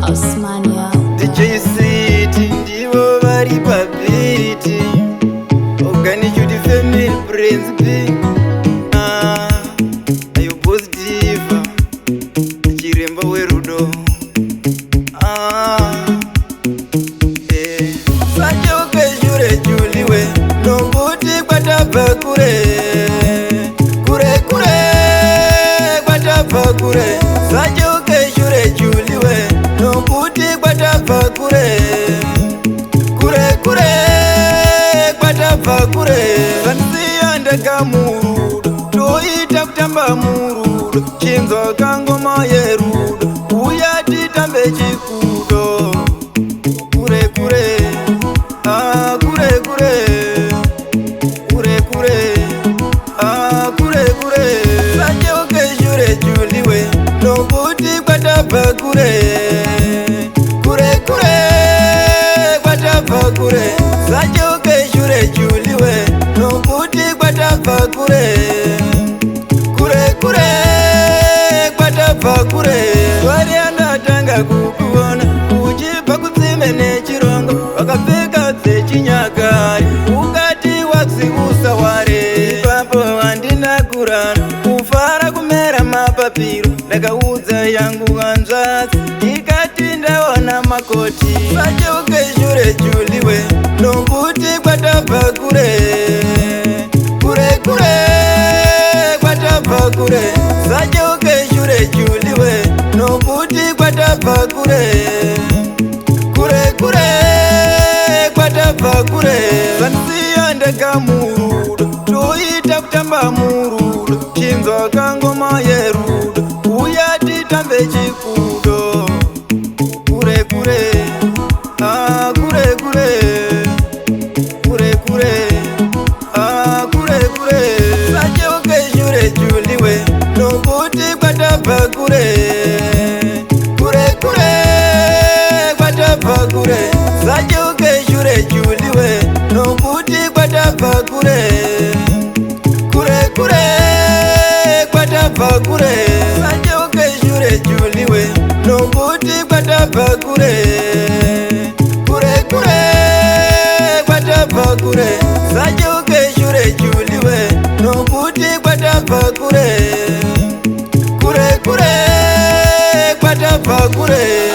Osmania. DJ City ndivo vari pabiti. Organic family brains B. Ayo positive chiremba werudo. Sachoke jure juliwe nokuti kwatabva kure kure kwatabva kure. Sachoke jure juliwe nokuti kwatabva kure kwatabva kure. Vanisiya ndega murudo toita kutamba murudo. Chinzwa kangoma yerudo uya titambe chikudo. Sachoke jure juliwe nokuti kwatabva kure kwatabva kure. Sachoke jure juliwe nokuti kwatabva kure kwatabva kure. Wari anatanga kukuona uchibva kutsime nechirongo wakapfeka dzechinyakare ukati waziusa ware. Ipapo handina kurana kufara kumera mapapiro. Ndakaudza yangu hanzvadzi ikati ndaona makoti. Sachoke jure juliwe nokuti kwatabva kure kwatabva kure. Sachoke jure juliwe nokuti kwatabva kure kwatabva kure. Vanisiya ndega murudo toita kutamba murudo. Chinzwa kangoma yerudo uya titambe chikudo. Sachoke jure juliwe nokuti kwatabva kure kwatabva kure. Sachoke jure juliwe nokuti kwatabva kure kwatabva kure. Sachoke jure juliwe nokuti kwatabva kure kwatabva kure. Sachoke jure juliwe nokuti kwatabva kure kwatabva kure.